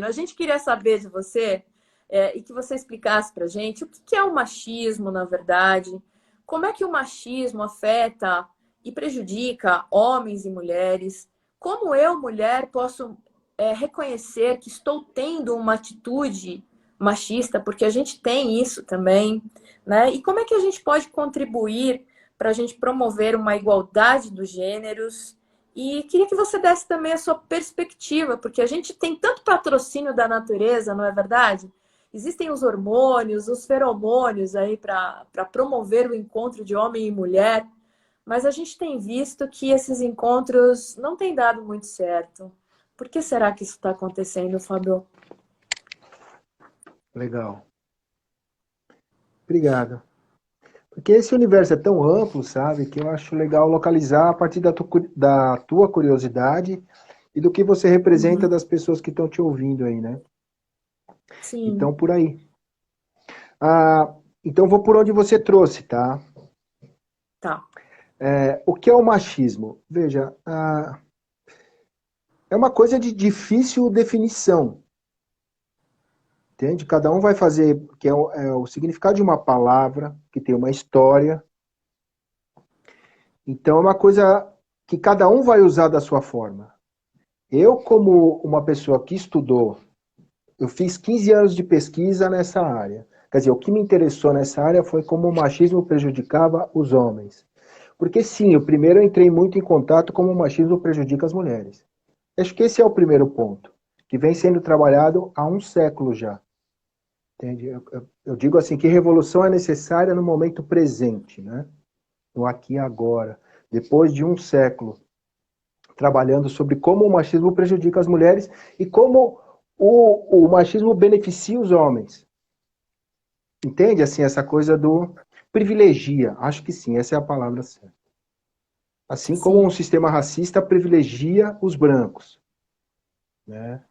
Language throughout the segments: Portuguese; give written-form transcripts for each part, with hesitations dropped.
A gente queria saber de você e que você explicasse para a gente o que é o machismo, na verdade, como é que o machismo afeta e prejudica homens e mulheres, como eu, mulher, posso reconhecer que estou tendo uma atitude machista, porque a gente tem isso também, né? E como é que a gente pode contribuir para a gente promover uma igualdade dos gêneros? E queria que você desse também a sua perspectiva, porque a gente tem tanto patrocínio da natureza, não é verdade? Existem os hormônios, os feromônios aí para promover o encontro de homem e mulher, mas a gente tem visto que esses encontros não têm dado muito certo. Por que será que isso está acontecendo, Fábio? Legal. Obrigado. Porque esse universo é tão amplo, sabe, que eu acho legal localizar a partir da tua curiosidade e do que você representa Uhum. das pessoas que estão te ouvindo aí, né? Sim, Então, por aí. Então, vou por onde você trouxe, tá? tá. O que é o machismo? Veja, é uma coisa de difícil definição, entende? Cada um vai fazer, que é o significado de uma palavra, que tem uma história. Então, é uma coisa que cada um vai usar da sua forma. Eu, como uma pessoa que estudou, eu fiz 15 anos de pesquisa nessa área. Quer dizer, o que me interessou nessa área foi como o machismo prejudicava os homens. Porque sim, eu primeiro entrei muito em contato como o machismo prejudica as mulheres. Acho que esse é o primeiro ponto, que vem sendo trabalhado há um século já. Entende? Eu digo assim que revolução é necessária no momento presente, né? No aqui e agora. Depois de um século trabalhando sobre como o machismo prejudica as mulheres e como o machismo beneficia os homens. Entende? Assim, essa coisa do privilegia. Acho que sim, essa é a palavra certa. Assim como um Sim, sistema racista privilegia os brancos, né?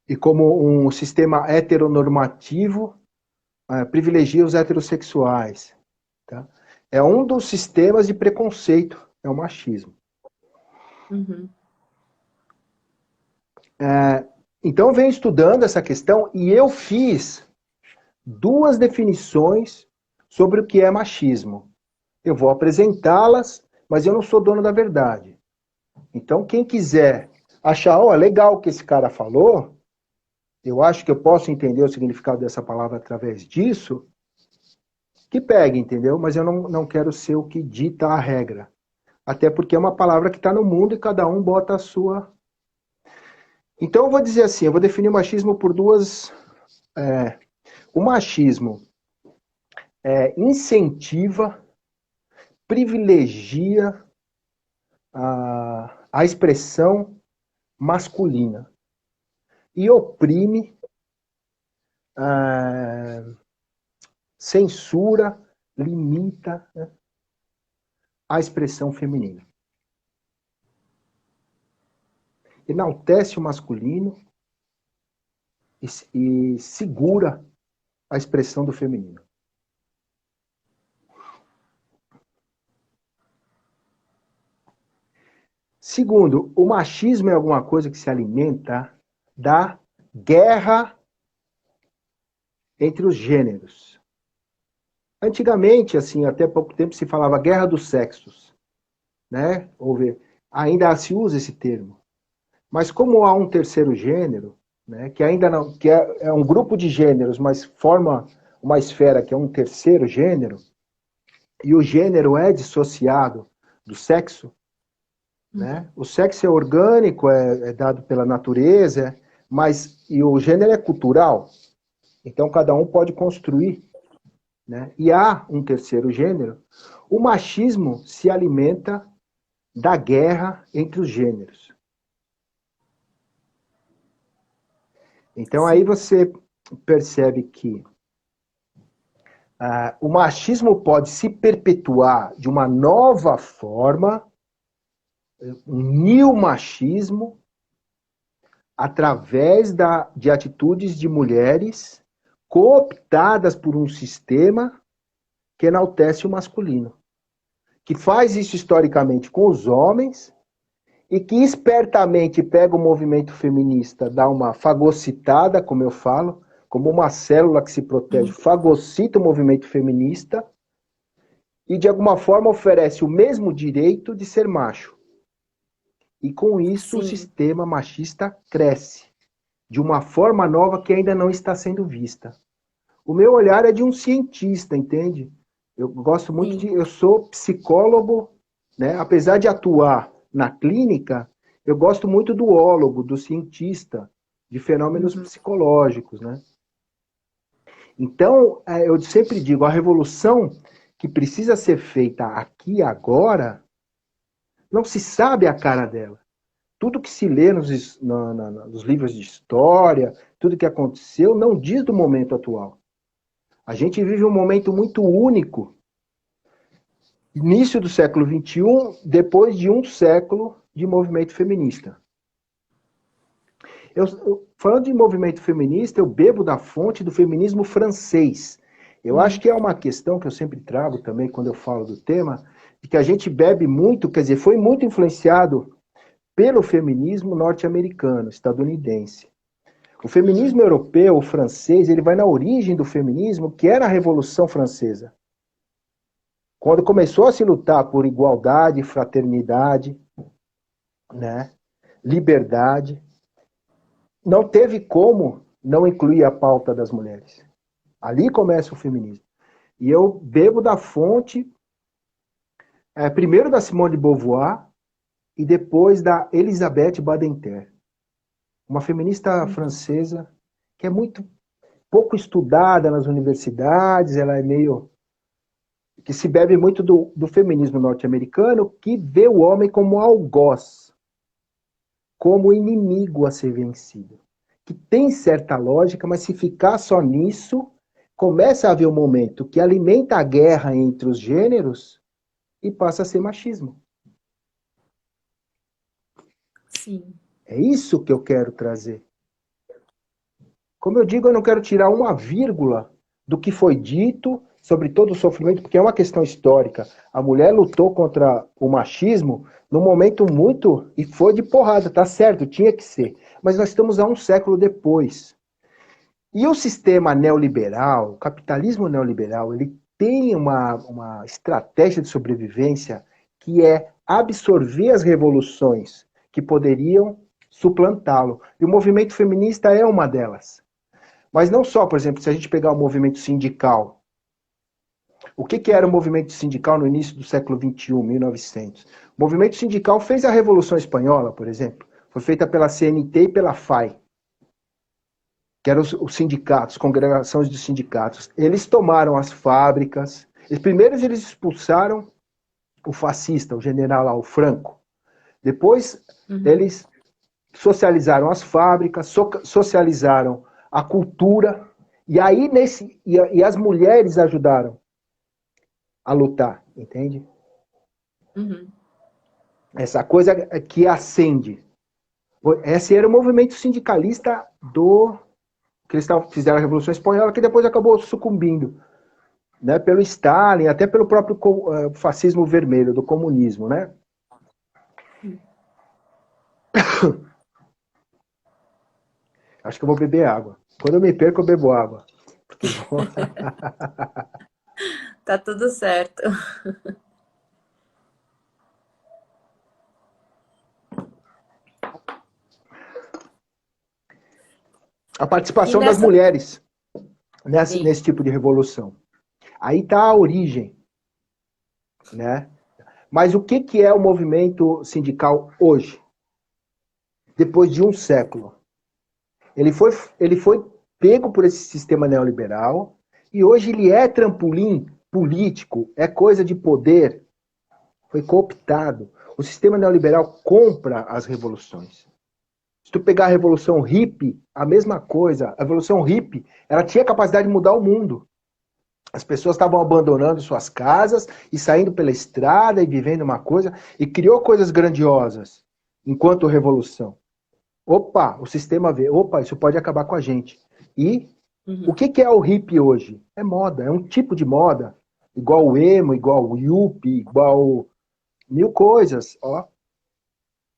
E como um sistema heteronormativo privilegia os heterossexuais. Tá? É um dos sistemas de preconceito, é o machismo. uhum. Então eu venho estudando essa questão e eu fiz duas definições sobre o que é machismo. Eu vou apresentá-las, mas eu não sou dono da verdade. Então quem quiser achar, ó, legal o que esse cara falou, eu acho que eu posso entender o significado dessa palavra através disso, que pegue, entendeu? Mas eu não quero ser o que dita a regra. Até porque é uma palavra que está no mundo e cada um bota a sua. Então eu vou dizer assim, eu vou definir o machismo por duas. O machismo incentiva, privilegia a expressão masculina e oprime, censura, limita, né, a expressão feminina. Enaltece o masculino e segura a expressão do feminino. Segundo, o machismo é alguma coisa que se alimenta da guerra entre os gêneros. Antigamente, assim, até pouco tempo se falava guerra dos sexos, né? Ainda se usa esse termo. Mas como há um terceiro gênero, né, que ainda não, que é um grupo de gêneros, mas forma uma esfera que é um terceiro gênero, e o gênero é dissociado do sexo, né? Uhum. O sexo é orgânico, é dado pela natureza, mas e o gênero é cultural. Então cada um pode construir, né? E há um terceiro gênero. O machismo se alimenta da guerra entre os gêneros. Então aí Sim, você percebe que o machismo pode se perpetuar de uma nova forma, um neomachismo, através de atitudes de mulheres cooptadas por um sistema que enaltece o masculino, que faz isso historicamente com os homens e que espertamente pega o movimento feminista, dá uma fagocitada, como eu falo, como uma célula que se protege, fagocita o movimento feminista e de alguma forma oferece o mesmo direito de ser macho. E com isso o Sim, sistema machista cresce de uma forma nova que ainda não está sendo vista. O meu olhar é de um cientista, entende? Eu gosto muito sim. de. Eu sou psicólogo, né? Apesar de atuar na clínica, eu gosto muito do ólogo, do cientista, de fenômenos Uhum. psicológicos, né? Então, eu sempre digo, a revolução que precisa ser feita aqui e agora, não se sabe a cara dela. Tudo que se lê nos livros de história, tudo que aconteceu, não diz do momento atual. A gente vive um momento muito único, início do século XXI, depois de um século de movimento feminista. Falando de movimento feminista, eu bebo da fonte do feminismo francês. Eu acho Uhum. que é uma questão que eu sempre trago também quando eu falo do tema, de que a gente bebe muito, quer dizer, foi muito influenciado pelo feminismo norte-americano, estadunidense. O Uhum. feminismo europeu, o francês, ele vai na origem do feminismo, que era a Revolução Francesa. Quando começou a se lutar por igualdade, fraternidade, né, liberdade, não teve como não incluir a pauta das mulheres. Ali começa o feminismo. E eu bebo da fonte, primeiro da Simone de Beauvoir e depois da Elisabeth Badinter, uma feminista Uhum. francesa que é muito pouco estudada nas universidades, ela é meio que se bebe muito do feminismo norte-americano, que vê o homem como algoz, como inimigo a ser vencido. Que tem certa lógica, mas se ficar só nisso, começa a haver um momento que alimenta a guerra entre os gêneros e passa a ser machismo. Sim. É isso que eu quero trazer. Como eu digo, eu não quero tirar uma vírgula do que foi dito sobre todo o sofrimento, porque é uma questão histórica. A mulher lutou contra o machismo num momento muito. E foi de porrada, tá certo, tinha que ser. Mas nós estamos a um século depois. E o sistema neoliberal, o capitalismo neoliberal, ele tem uma estratégia de sobrevivência que é absorver as revoluções que poderiam suplantá-lo. E o movimento feminista é uma delas. Mas não só, por exemplo, se a gente pegar o movimento sindical. O que era o Uhum. movimento sindical no início do século XXI, 1900? O movimento sindical fez a Revolução Espanhola, por exemplo. Foi feita pela CNT e pela FAI, que eram os sindicatos, congregações de sindicatos. Eles tomaram as fábricas. Primeiro eles expulsaram o fascista, o general lá, o Franco. Depois Uhum. eles socializaram as fábricas, socializaram a cultura, e aí e as mulheres ajudaram a lutar, entende? Uhum. Essa coisa que acende. Esse era o movimento sindicalista do que eles fizeram a Revolução Espanhola, que depois acabou sucumbindo, né, pelo Stalin, até pelo próprio fascismo vermelho, do comunismo, né? Acho que eu vou beber água. Quando eu me perco, eu bebo água. Porque Tá tudo certo. a E participação das nessa. mulheres Sim. nesse tipo de revolução. Aí está a origem, né? Mas o que é o movimento sindical hoje? Depois de um século. Ele foi pego por esse sistema neoliberal e hoje ele é trampolim político, é coisa de poder, foi cooptado. O sistema neoliberal compra as revoluções. Se tu pegar a revolução hippie, a mesma coisa. A revolução hippie, ela tinha capacidade de mudar o mundo. As pessoas estavam abandonando suas casas e saindo pela estrada e vivendo uma coisa e criou coisas grandiosas enquanto revolução. Opa, o sistema vê, opa, isso pode acabar com a gente. E o Uhum. que é o hippie hoje? É moda, é um tipo de moda, igual o emo, igual o yuppie, igual mil coisas, ó.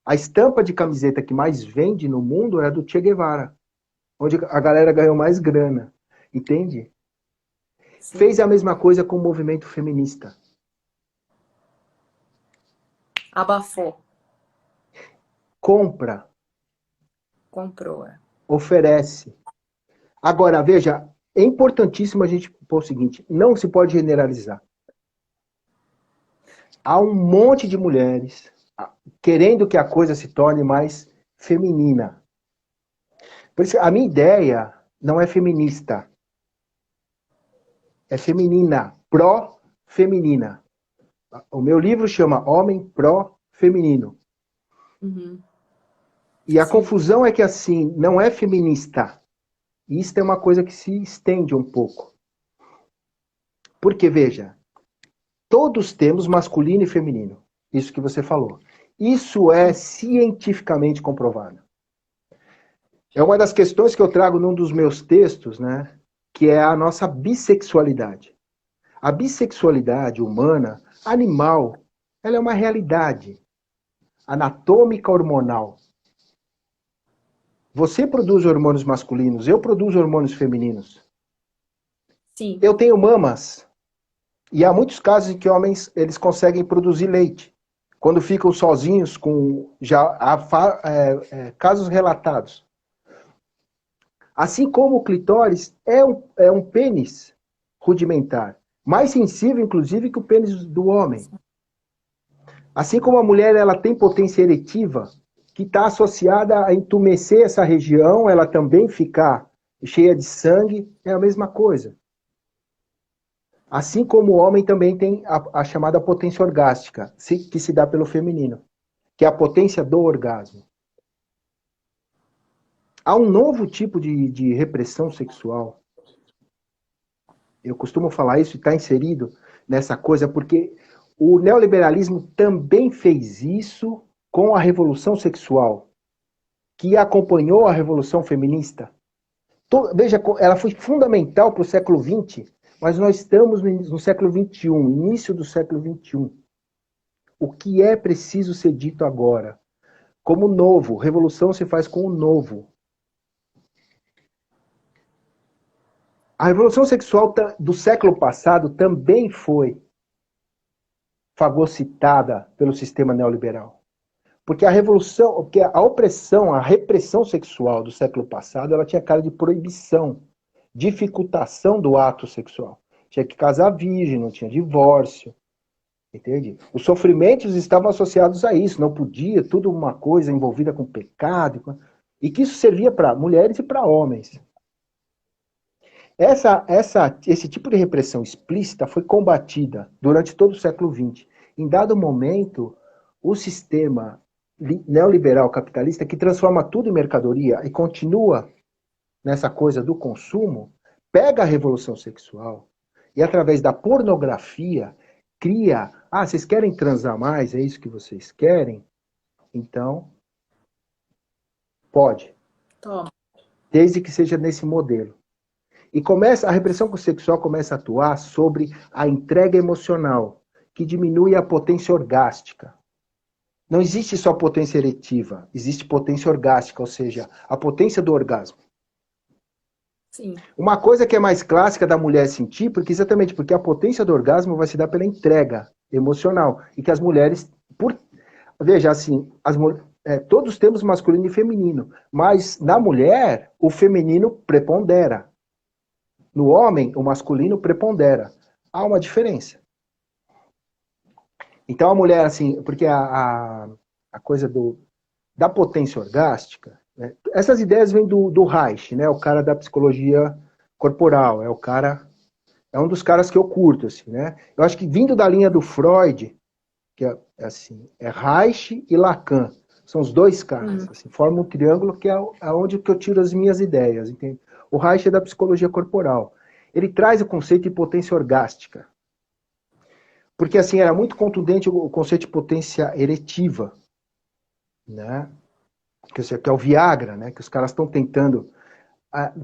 A estampa de camiseta que mais vende no mundo é a do Che Guevara, onde a galera ganhou mais grana. Entende? Sim. Fez a mesma coisa com o movimento feminista. Abafou. Compra, Comprou. oferece. Agora, veja, é importantíssimo a gente pôr o seguinte, não se pode generalizar. Há um monte de mulheres querendo que a coisa se torne mais feminina. Por isso, a minha ideia não é feminista. É feminina, pró-feminina. O meu livro chama Homem Pró-Feminino. Uhum. E a Sim. confusão é que, assim, não é feminista. Isso é uma coisa que se estende um pouco. Porque, veja, todos temos masculino e feminino. Isso que você falou. Isso é cientificamente comprovado. É uma das questões que eu trago num dos meus textos, né? Que é a nossa bissexualidade. A bissexualidade humana, animal, ela é uma realidade anatômica hormonal. Você produz hormônios masculinos, eu produzo hormônios femininos. Sim. Eu tenho mamas. E há muitos casos em que homens eles conseguem produzir leite. Quando ficam sozinhos, com já há casos relatados. Assim como o clitóris é um pênis rudimentar, mais sensível, inclusive, que o pênis do homem. Assim como a mulher ela tem potência eretiva, que está associada a entumecer essa região, ela também ficar cheia de sangue, é a mesma coisa. Assim como o homem também tem a chamada potência orgástica, que se dá pelo feminino, que é a potência do orgasmo. Há um novo tipo de repressão sexual. Eu costumo falar isso e está inserido nessa coisa, porque o neoliberalismo também fez isso com a revolução sexual, que acompanhou a revolução feminista. Veja, ela foi fundamental para o século XX, mas nós estamos no século XXI, início do século XXI. O que é preciso ser dito agora? Como novo, revolução se faz com o novo. A revolução sexual do século passado também foi fagocitada pelo sistema neoliberal. Porque a revolução, porque a opressão, a repressão sexual do século passado, ela tinha cara de proibição, dificultação do ato sexual. Tinha que casar virgem, não tinha divórcio. Entende? Os sofrimentos estavam associados a isso, não podia, tudo uma coisa envolvida com pecado, e que isso servia para mulheres e para homens. Esse tipo de repressão explícita foi combatida durante todo o século XX. Em dado momento, o sistema neoliberal capitalista, que transforma tudo em mercadoria e continua nessa coisa do consumo, pega a revolução sexual e, através da pornografia, cria... Ah, vocês querem transar mais? É isso que vocês querem? Então, pode. Toma. Desde que seja nesse modelo. E a repressão sexual começa a atuar sobre a entrega emocional, que diminui a potência orgástica. Não existe só potência eretiva, existe potência orgástica, ou seja, a potência do orgasmo. Sim. Uma coisa que é mais clássica da mulher sentir, exatamente porque a potência do orgasmo vai se dar pela entrega emocional. E que as mulheres, veja assim, todos temos masculino e feminino, mas na mulher, o feminino prepondera. No homem, o masculino prepondera. Há uma diferença. Então a mulher, assim, porque a coisa da potência orgástica, né? Essas ideias vêm do Reich, né? O cara da psicologia corporal, é um dos caras que eu curto, assim, né? Eu acho que vindo da linha do Freud, que é Reich e Lacan, são os dois caras, assim, formam um triângulo que é onde que eu tiro as minhas ideias, entende? O Reich é da psicologia corporal. Ele traz o conceito de potência orgástica. Porque, assim, era muito contundente o conceito de potência eretiva, né? Que é o Viagra, né? Que os caras estão tentando,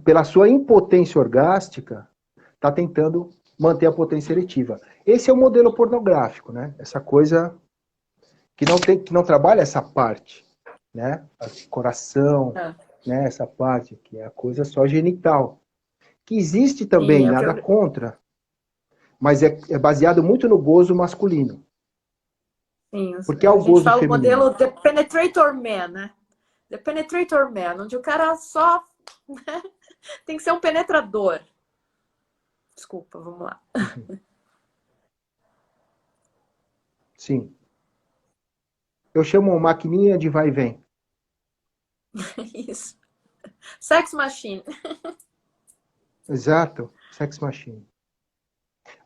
pela sua impotência orgástica, está tentando manter a potência eretiva. Esse é o modelo pornográfico, né? Essa coisa que não trabalha essa parte né? Coração, É. né? Essa parte que é a coisa só genital. Que existe Sim, também, é o que nada eu... contra, mas é baseado muito no gozo masculino. Sim, Porque é a o gente gozo fala o feminino. modelo The Penetrator Man, né? The Penetrator Man, onde o cara só tem que ser um penetrador. Desculpa, vamos lá. Uhum. Sim. Eu chamo maquininha de vai e vem. Isso. Sex Machine. Exato. Sex machine.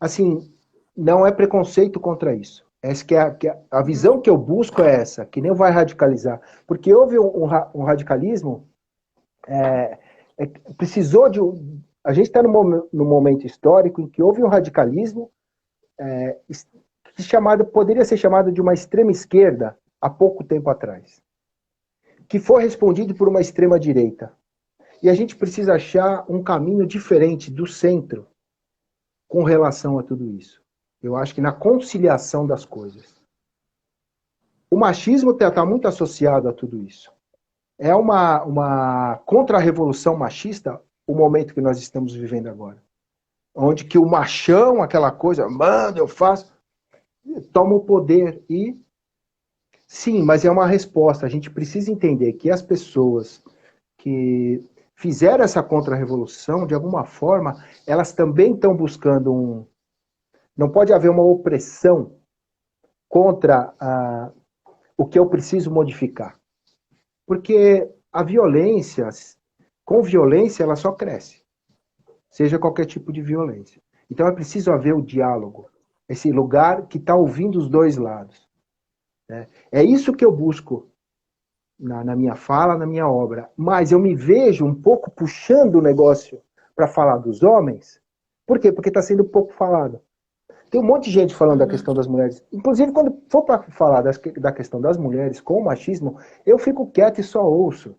Assim, não é preconceito contra isso. Essa que a visão que eu busco é essa, que nem vai radicalizar. Porque houve um radicalismo, precisou de um. A gente está num momento histórico em que houve um radicalismo poderia ser chamado de uma extrema esquerda há pouco tempo atrás, que foi respondido por uma extrema direita. E a gente precisa achar um caminho diferente do centro com relação a tudo isso. Eu acho que na conciliação das coisas. O machismo está muito associado a tudo isso. É uma contra-revolução machista o momento que nós estamos vivendo agora. Onde que o machão, aquela coisa, manda, eu faço, toma o poder e... Sim, mas é uma resposta. A gente precisa entender que as pessoas que fizeram essa contra-revolução, de alguma forma, elas também estão buscando um... Não pode haver uma opressão contra o que eu preciso modificar. Porque a violência, com violência, ela só cresce. Seja qualquer tipo de violência. Então é preciso haver o diálogo. Esse lugar que está ouvindo os dois lados. Né? É isso que eu busco na minha fala, na minha obra. Mas eu me vejo um pouco puxando o negócio para falar dos homens. Por quê? Porque está sendo pouco falado. Tem um monte de gente falando da questão das mulheres. Inclusive, quando for para falar da questão das mulheres com o machismo, eu fico quieto e só ouço.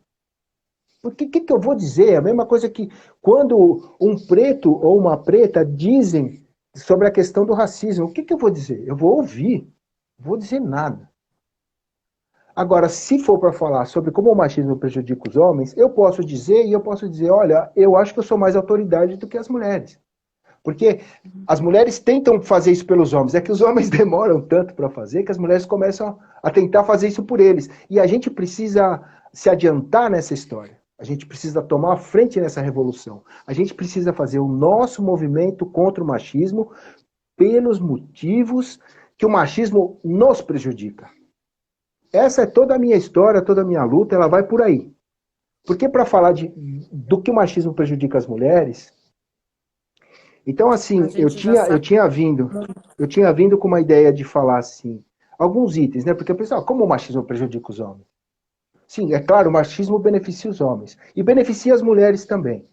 Porque o que eu vou dizer? É a mesma coisa que quando um preto ou uma preta dizem sobre a questão do racismo. O que eu vou dizer? Eu vou ouvir. Não vou dizer nada. Agora, se for para falar sobre como o machismo prejudica os homens, eu posso dizer e eu posso dizer, olha, eu acho que eu sou mais autoridade do que as mulheres. Porque as mulheres tentam fazer isso pelos homens. É que os homens demoram tanto para fazer que as mulheres começam a tentar fazer isso por eles. E a gente precisa se adiantar nessa história. A gente precisa tomar a frente nessa revolução. A gente precisa fazer o nosso movimento contra o machismo pelos motivos que o machismo nos prejudica. Essa é toda a minha história, toda a minha luta, ela vai por aí. Porque para falar do que o machismo prejudica as mulheres, então A assim, eu gente já tinha, eu sabe. tinha vindo, eu tinha vindo com uma ideia de falar assim, alguns itens, né? Porque pessoal, como o machismo prejudica os homens? Sim, é claro, o machismo beneficia os homens e beneficia as mulheres também.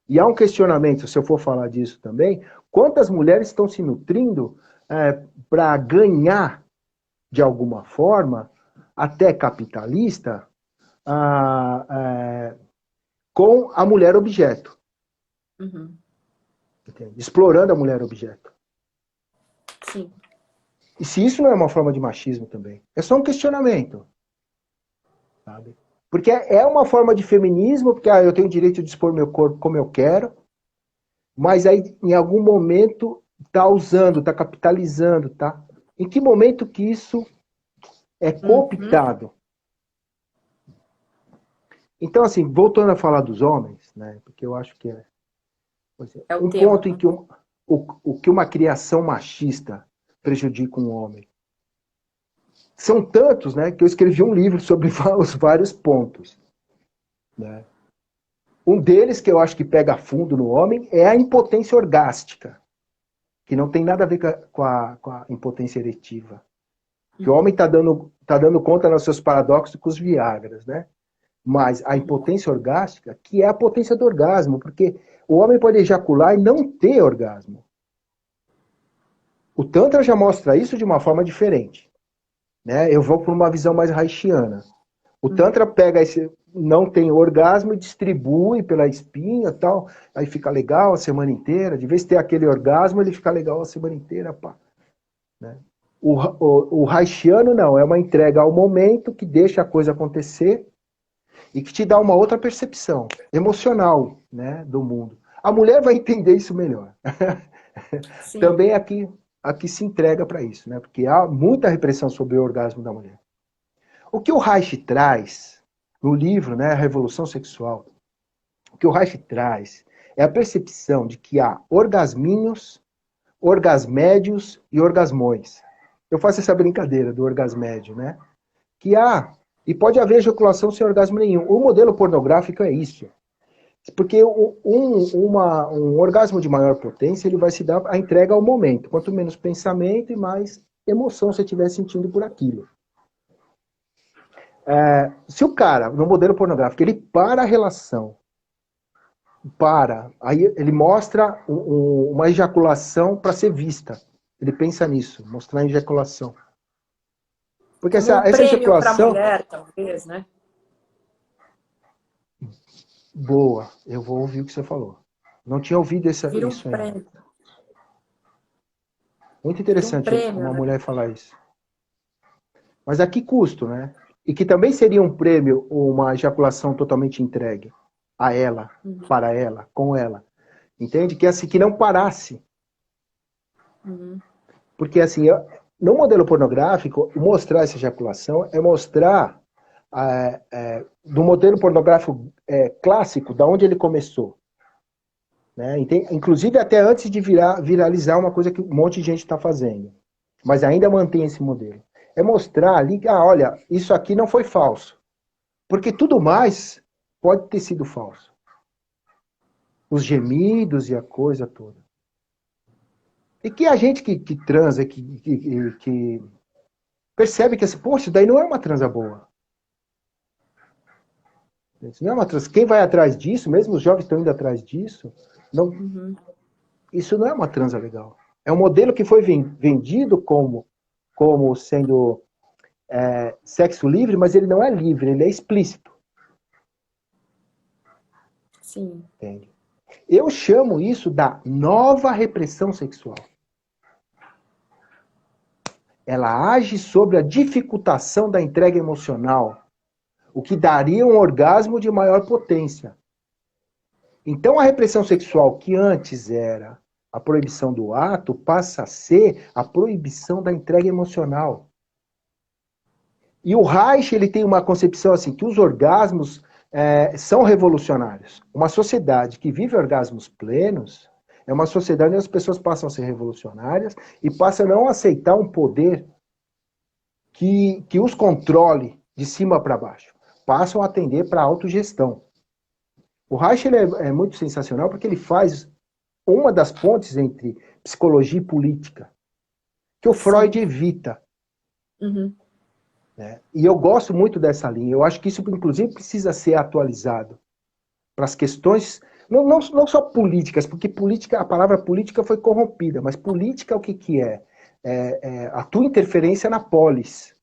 E há um questionamento, se eu for falar disso também, quantas mulheres estão se nutrindo para ganhar de alguma forma, até capitalista, com a mulher objeto. Uhum. Explorando a mulher objeto. Sim. E se isso não é uma forma de machismo também? É só um questionamento. Sabe? Porque é uma forma de feminismo, porque eu tenho o direito de dispor meu corpo como eu quero, mas aí em algum momento está usando, está capitalizando, tá? Em que momento que isso é Uhum. cooptado? Então, assim, voltando a falar dos homens, né? Porque eu acho que é É o um tema, ponto em né? que o que uma criação machista prejudica um homem. São tantos, né, que eu escrevi um livro sobre os vários pontos. Né? Um deles, que eu acho que pega fundo no homem, é a impotência orgástica, que não tem nada a ver com a impotência eretiva. Que o homem tá dando conta nos seus paradoxos com os Viagras, né? Mas a impotência orgástica, que é a potência do orgasmo, porque o homem pode ejacular e não ter orgasmo. O Tantra já mostra isso de uma forma diferente. Né? Eu vou por uma visão mais haitiana. O Tantra pega esse não tem orgasmo e distribui pela espinha e tal, aí fica legal a semana inteira. De vez em ter aquele orgasmo, ele fica legal a semana inteira. Pá. Né? O Reichiano não, é uma entrega ao momento que deixa a coisa acontecer e que te dá uma outra percepção emocional, né, do mundo. A mulher vai entender isso melhor. Sim. Também aqui se entrega para isso, né, porque há muita repressão sobre o orgasmo da mulher. O que o Reich traz no livro, né, A Revolução Sexual, o que o Reich traz é a percepção de que há orgasminhos, orgasmédios e orgasmões. Eu faço essa brincadeira do orgasmédio, né? Que há, e pode haver ejaculação sem orgasmo nenhum. O modelo pornográfico é isso. Porque um orgasmo de maior potência, ele vai se dar a entrega ao momento. Quanto menos pensamento e mais emoção você estiver sentindo por aquilo. Se o cara, no modelo pornográfico, ele para a relação, aí ele mostra uma ejaculação para ser vista. Ele pensa nisso, mostrar a ejaculação. Porque Como um essa prêmio para a ejaculação... mulher, talvez, né? Boa, eu vou ouvir o que você falou. Não tinha ouvido Vira um isso ainda. prêmio. Muito Vira um interessante prêmio, uma né? mulher falar isso. Mas a que custo, né? E que também seria um prêmio uma ejaculação totalmente entregue a ela, para ela, com ela. Entende? Que assim, que não parasse. Uhum. Porque assim, no modelo pornográfico, mostrar essa ejaculação é mostrar do modelo pornográfico clássico, da onde ele começou. Né? Inclusive até antes de viralizar uma coisa que um monte de gente está fazendo. Mas ainda mantém esse modelo. É mostrar ali, olha, isso aqui não foi falso. Porque tudo mais pode ter sido falso. Os gemidos e a coisa toda. E que a gente que transa, que percebe que assim, poxa, isso daí não é uma transa boa. Isso não é uma transa. Quem vai atrás disso, mesmo os jovens estão indo atrás disso, não, isso não é uma transa legal. É um modelo que foi vendido como sendo sexo livre, mas ele não é livre, ele é explícito. Sim. Entende? Eu chamo isso da nova repressão sexual. Ela age sobre a dificultação da entrega emocional, o que daria um orgasmo de maior potência. Então a repressão sexual, que antes era a proibição do ato, passa a ser a proibição da entrega emocional. E o Reich, ele tem uma concepção assim, que os orgasmos são revolucionários. Uma sociedade que vive orgasmos plenos é uma sociedade onde as pessoas passam a ser revolucionárias e passam a não aceitar um poder que os controle de cima para baixo. Passam a atender para a autogestão. O Reich ele é muito sensacional porque ele faz uma das pontes entre psicologia e política, que o Freud evita. Uhum. Né? E eu gosto muito dessa linha. Eu acho que isso, inclusive, precisa ser atualizado para as questões, não só políticas, porque política, a palavra política foi corrompida, mas política o que é? É a tua interferência na polis,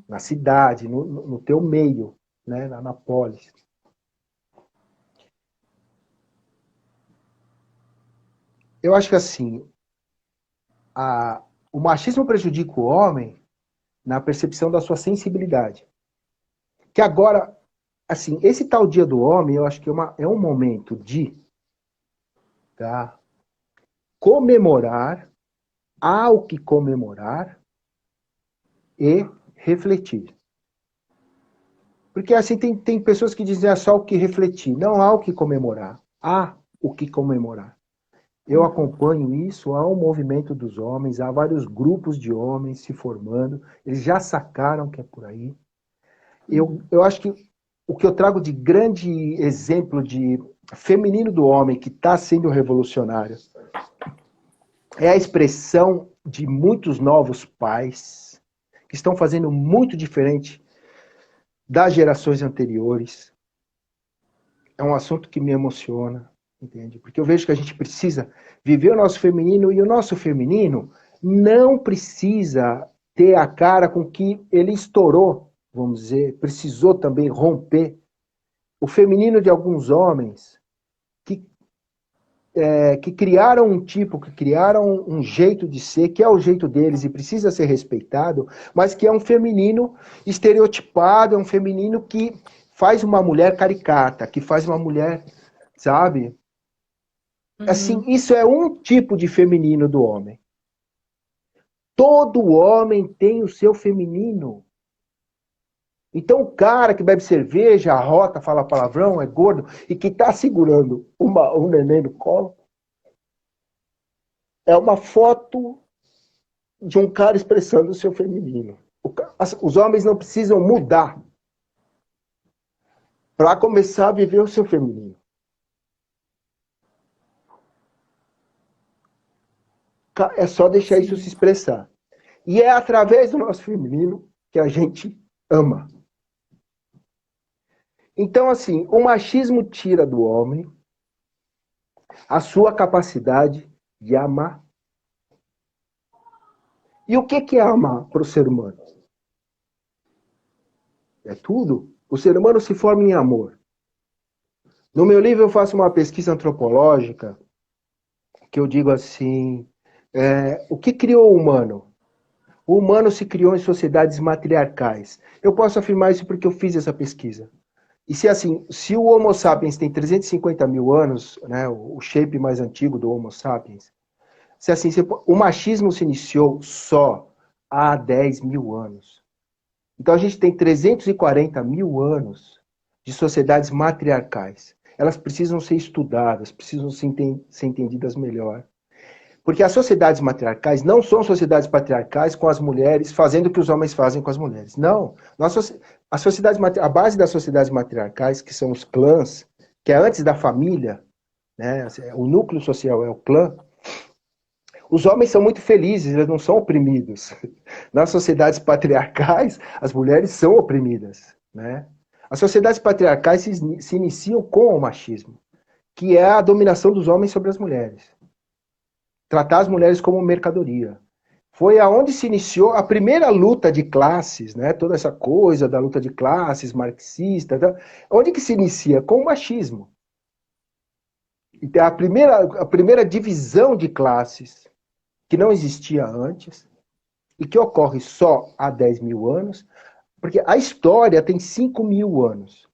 na cidade, no teu meio, né? na polis. Eu acho que assim, o machismo prejudica o homem na percepção da sua sensibilidade. Que agora, assim, esse tal dia do homem, eu acho que é um momento de comemorar, há o que comemorar e refletir. Porque assim, tem pessoas que dizem só o que refletir. Não há o que comemorar. Há o que comemorar. Eu acompanho isso, há um movimento dos homens, há vários grupos de homens se formando, eles já sacaram que é por aí. Eu acho que o que eu trago de grande exemplo de feminino do homem que está sendo revolucionário é a expressão de muitos novos pais que estão fazendo muito diferente das gerações anteriores. É um assunto que me emociona, entende? Porque eu vejo que a gente precisa viver o nosso feminino e o nosso feminino não precisa ter a cara com que ele estourou, vamos dizer, precisou também romper. O feminino de alguns homens que que criaram um tipo, que criaram um jeito de ser, que é o jeito deles e precisa ser respeitado, mas que é um feminino estereotipado, é um feminino que faz uma mulher caricata, que faz uma mulher, sabe? Assim, Uhum. isso é um tipo de feminino do homem. Todo homem tem o seu feminino. Então, o cara que bebe cerveja, arrota, fala palavrão, é gordo, e que está segurando um neném no colo, é uma foto de um cara expressando o seu feminino. Os homens não precisam mudar para começar a viver o seu feminino. É só deixar isso se Sim. expressar. E é através do nosso feminino que a gente ama. Então, assim, o machismo tira do homem a sua capacidade de amar. E o que é amar para o ser humano? É tudo. O ser humano se forma em amor. No meu livro eu faço uma pesquisa antropológica que eu digo assim, o que criou o humano? O humano se criou em sociedades matriarcais. Eu posso afirmar isso porque eu fiz essa pesquisa. E se assim, se o Homo sapiens tem 350 mil anos, né, o shape mais antigo do Homo sapiens, se assim, o machismo se iniciou só há 10 mil anos. Então a gente tem 340 mil anos de sociedades matriarcais. Elas precisam ser estudadas, precisam ser entendidas melhor. Porque as sociedades matriarcais não são sociedades patriarcais com as mulheres fazendo o que os homens fazem com as mulheres. Não. A base das sociedades matriarcais, que são os clãs, que é antes da família, né, o núcleo social é o clã, os homens são muito felizes, eles não são oprimidos. Nas sociedades patriarcais, as mulheres são oprimidas. Né? As sociedades patriarcais se iniciam com o machismo, que é a dominação dos homens sobre as mulheres. Tratar as mulheres como mercadoria. Foi aonde se iniciou a primeira luta de classes, né? Toda essa coisa da luta de classes marxista, tá? Onde que se inicia? Com o machismo. E a primeira divisão de classes que não existia antes e que ocorre só há 10 mil anos, porque a história tem 5 mil anos.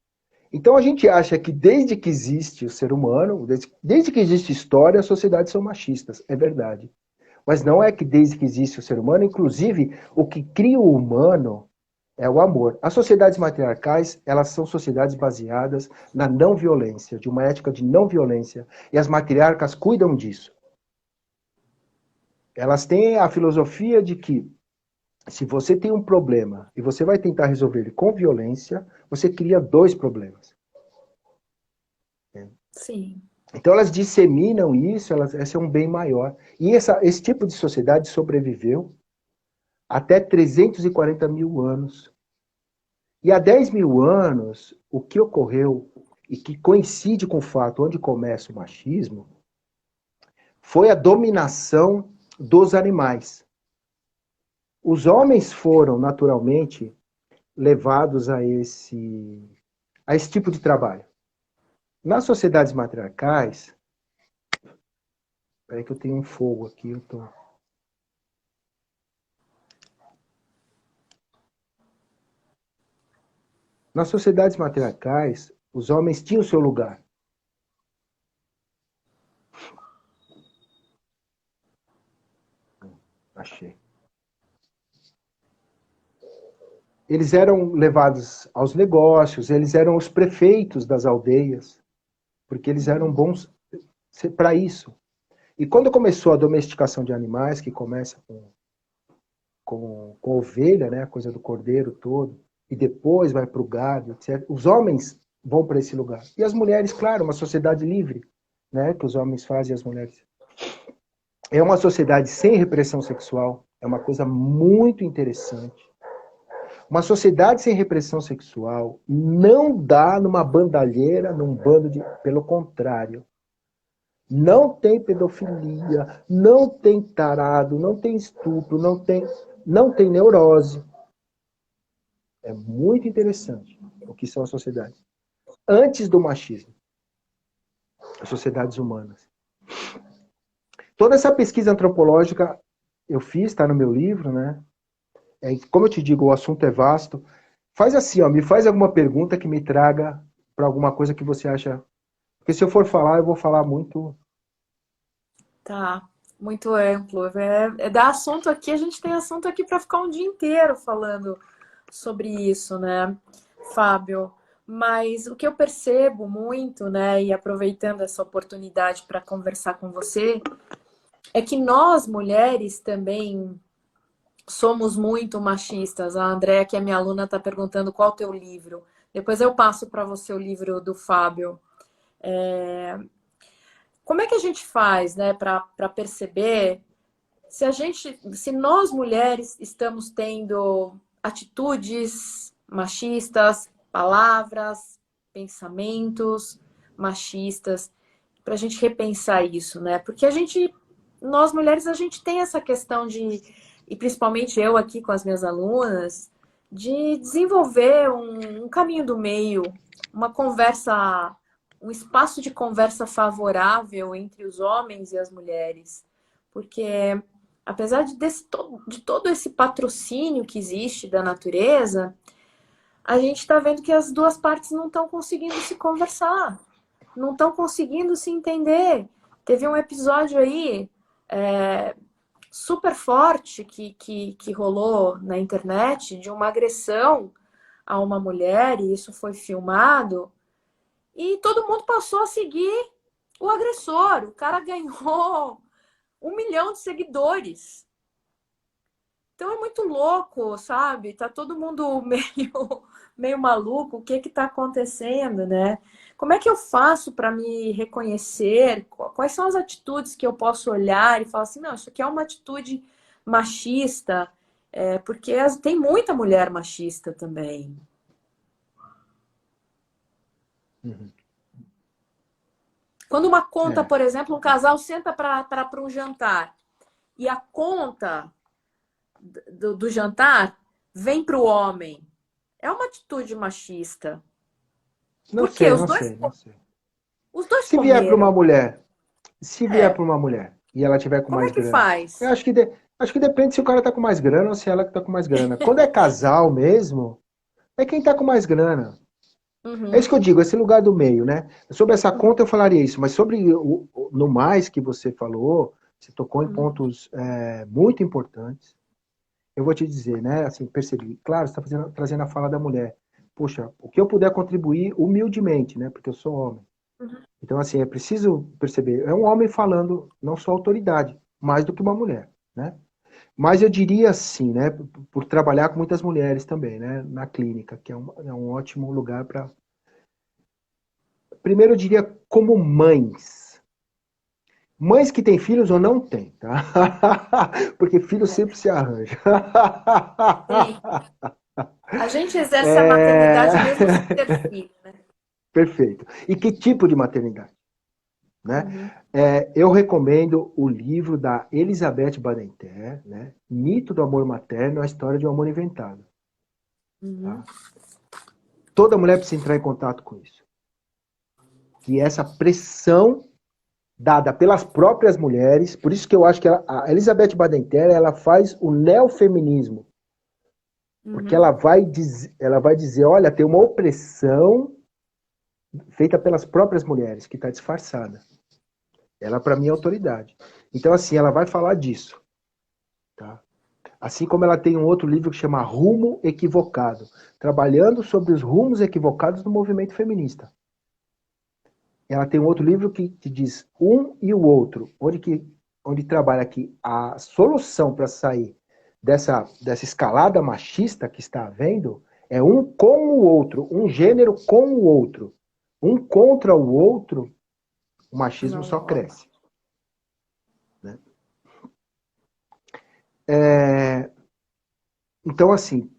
Então a gente acha que desde que existe o ser humano, desde que existe história, as sociedades são machistas. É verdade. Mas não é que desde que existe o ser humano, inclusive o que cria o humano é o amor. As sociedades matriarcais, elas são sociedades baseadas na não violência, de uma ética de não violência, e as matriarcas cuidam disso. Elas têm a filosofia de que se você tem um problema e você vai tentar resolver ele com violência, você cria dois problemas. Sim. Então elas disseminam isso, esse é um bem maior. E esse tipo de sociedade sobreviveu até 340 mil anos. E há 10 mil anos, o que ocorreu, e que coincide com o fato onde começa o machismo, foi a dominação dos animais. Os homens foram, naturalmente, levados a esse tipo de trabalho. Nas sociedades matriarcais, peraí que eu tenho um fogo aqui, eu tô... Nas sociedades matriarcais, os homens tinham seu lugar. Achei. Eles eram levados aos negócios, eles eram os prefeitos das aldeias, porque eles eram bons para isso. E quando começou a domesticação de animais, que começa com ovelha, né, a coisa do cordeiro todo, e depois vai para o gado, etc., os homens vão para esse lugar. E as mulheres, claro, uma sociedade livre, né, que os homens fazem e as mulheres. É uma sociedade sem repressão sexual, é uma coisa muito interessante. Uma sociedade sem repressão sexual não dá numa bandalheira, num bando de... Pelo contrário. Não tem pedofilia, não tem tarado, não tem estupro, não tem neurose. É muito interessante o que são as sociedades. Antes do machismo, as sociedades humanas. Toda essa pesquisa antropológica eu fiz, está no meu livro, né? Como eu te digo, o assunto é vasto. Faz assim, ó, me faz alguma pergunta que me traga para alguma coisa que você acha. Porque se eu for falar, eu vou falar muito. Tá, muito amplo. Dá assunto aqui, a gente tem assunto aqui para ficar um dia inteiro falando sobre isso, né, Fábio? Mas o que eu percebo muito, né, e aproveitando essa oportunidade para conversar com você, é que nós mulheres também somos muito machistas. A Andréa, que é minha aluna, está perguntando qual é o teu livro. Depois eu passo para você o livro do Fábio. Como é que a gente faz, né, para perceber se nós mulheres estamos tendo atitudes machistas, palavras, pensamentos machistas, para a gente repensar isso, né? Porque nós mulheres, a gente tem essa questão e principalmente eu aqui com as minhas alunas, de desenvolver um caminho do meio, uma conversa, um espaço de conversa favorável entre os homens e as mulheres. Porque apesar de todo esse patrocínio que existe da natureza, a gente está vendo que as duas partes não estão conseguindo se conversar, não estão conseguindo se entender. Teve um episódio aí super forte que rolou na internet de uma agressão a uma mulher, e isso foi filmado, e todo mundo passou a seguir o agressor. O cara ganhou 1 milhão de seguidores. Então é muito louco, sabe? Tá todo mundo meio maluco. O que que tá acontecendo, né? Como é que eu faço para me reconhecer? Quais são as atitudes que eu posso olhar e falar assim, não, isso aqui é uma atitude machista, porque tem muita mulher machista também. Uhum. Quando uma conta, É. por exemplo, um casal senta para um jantar e a conta do jantar vem para o homem. É uma atitude machista. Não Porque sei, não sei, não sei. os dois Se vier para uma comeram. mulher, se vier É. para uma mulher e ela tiver com Como é mais que grana, eu faz? acho que depende se o cara tá com mais grana ou se ela que tá com mais grana. Quando é casal mesmo, é quem tá com mais grana. É isso Uhum, que eu digo, esse lugar do meio, né? Sobre essa uhum, conta eu falaria isso, mas sobre no mais que você falou, você tocou em uhum, pontos muito importantes. Eu vou te dizer, né? Assim, percebi. Claro, você está trazendo a fala da mulher. Poxa, o que eu puder contribuir humildemente, né? Porque eu sou homem. uhum. Então, assim, é preciso perceber. É um homem falando, não só autoridade, mais do que uma mulher, né? Mas eu diria assim, né? Por trabalhar com muitas mulheres também, né? Na clínica, que é um ótimo lugar para. Primeiro, eu diria como mães. Mães que têm filhos ou não têm, tá? Porque filho sempre se arranja. Sim. A gente exerce a maternidade mesmo sem É... ter filho, né? Perfeito. E que tipo de maternidade? Né? Uhum, Eu recomendo o livro da Elizabeth Badinter, né? Mito do Amor Materno, a história de um amor inventado. uhum, Tá? Toda mulher precisa entrar em contato com isso. Que essa pressão dada pelas próprias mulheres, por isso que eu acho que a Elizabeth Badinter ela faz o neofeminismo, porque uhum. ela vai dizer, olha, tem uma opressão feita pelas próprias mulheres que está disfarçada. Ela para mim é autoridade. Então assim, ela vai falar disso, tá? Assim como ela tem um outro livro que chama Rumo Equivocado, trabalhando sobre os rumos equivocados do movimento feminista. Ela tem um outro livro que diz um e o outro, onde trabalha que a solução para sair dessa escalada machista que está havendo é um com o outro, um gênero com o outro. Um contra o outro, o machismo Não só rola. cresce. Né? Então, assim,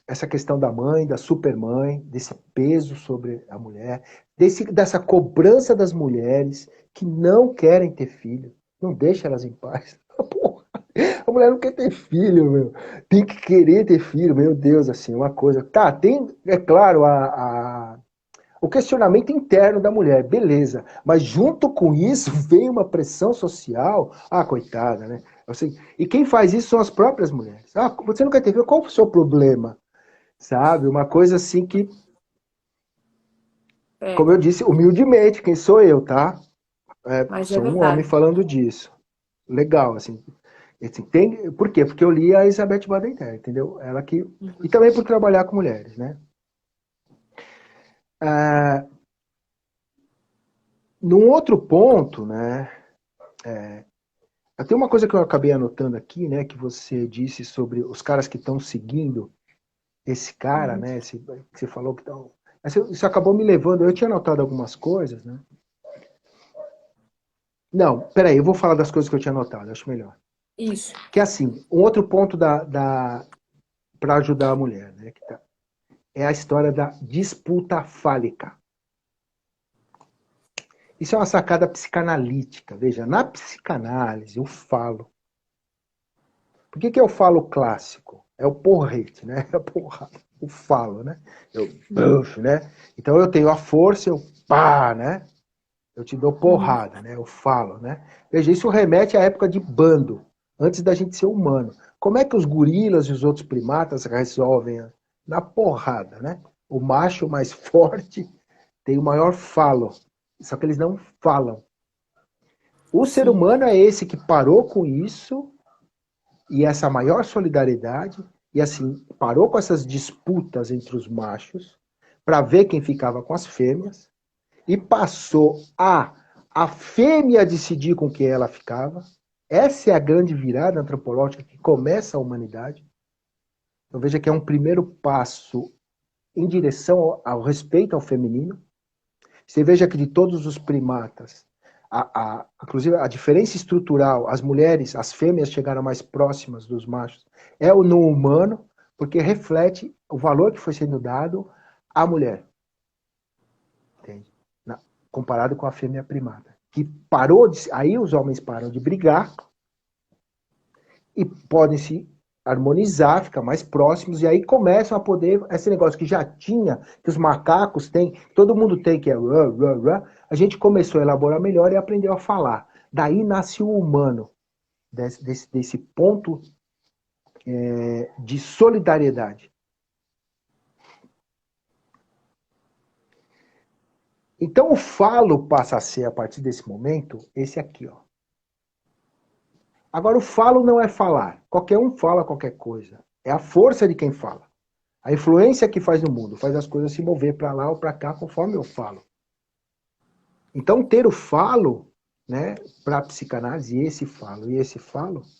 essa questão da mãe, da supermãe, desse peso sobre a mulher, dessa cobrança das mulheres que não querem ter filho, não deixa elas em paz. Porra, a mulher não quer ter filho, meu. Tem que querer ter filho, meu Deus, assim, uma coisa. Tá, tem, é claro, o questionamento interno da mulher, beleza. Mas junto com isso vem uma pressão social. Ah, coitada, né? Assim, e quem faz isso são as próprias mulheres. Ah, você nunca teve, qual é o seu problema? Sabe? Uma coisa assim que, como eu disse, humildemente, quem sou eu, tá? Mas é Sou um homem verdade. falando disso. Legal, assim. Tem, por quê? Porque eu li a Elizabeth Badinter, entendeu? Ela que, e também por trabalhar com mulheres, né? Num outro ponto, né? Tem uma coisa que eu acabei anotando aqui, né? Que você disse sobre os caras que estão seguindo esse cara, Uhum. né? Que você falou que estão. Isso acabou me levando. Eu tinha anotado algumas coisas, né? Não, peraí, eu vou falar das coisas que eu tinha anotado, acho melhor. Isso. Que é assim, um outro ponto para ajudar a mulher, né? É a história da disputa fálica. Isso é uma sacada psicanalítica. Veja, na psicanálise, eu falo. Por que eu falo clássico? É o porrete, né? É a porrada. O falo, né? Eu, né? Então eu tenho a força, eu pá, né? Eu te dou Uhum. porrada, né? Eu falo, né? Veja, isso remete à época de bando, antes da gente ser humano. Como é que os gorilas e os outros primatas resolvem? Na porrada, né? O macho mais forte tem o maior falo. Só que eles não falam. O ser Sim. humano é esse que parou com isso e essa maior solidariedade e assim parou com essas disputas entre os machos para ver quem ficava com as fêmeas e passou a fêmea decidir com quem ela ficava. Essa é a grande virada antropológica que começa a humanidade. Então veja que é um primeiro passo em direção ao respeito ao feminino. Você veja que de todos os primatas, inclusive a diferença estrutural, as mulheres, as fêmeas chegaram mais próximas dos machos, é o não humano, porque reflete o valor que foi sendo dado à mulher. Entende? Comparado com a fêmea primata. Que parou de. Aí os homens param de brigar e podem se harmonizar, ficar mais próximos, e aí começam a poder, esse negócio que já tinha, que os macacos têm, todo mundo tem, que é a gente começou a elaborar melhor e aprendeu a falar. Daí nasce o humano, desse ponto de solidariedade. Então o falo passa a ser, a partir desse momento, esse aqui, ó. Agora, o falo não é falar. Qualquer um fala qualquer coisa. É a força de quem fala. A influência que faz no mundo, faz as coisas se mover para lá ou para cá conforme eu falo. Então, ter o falo, né, para a psicanálise, e esse falo,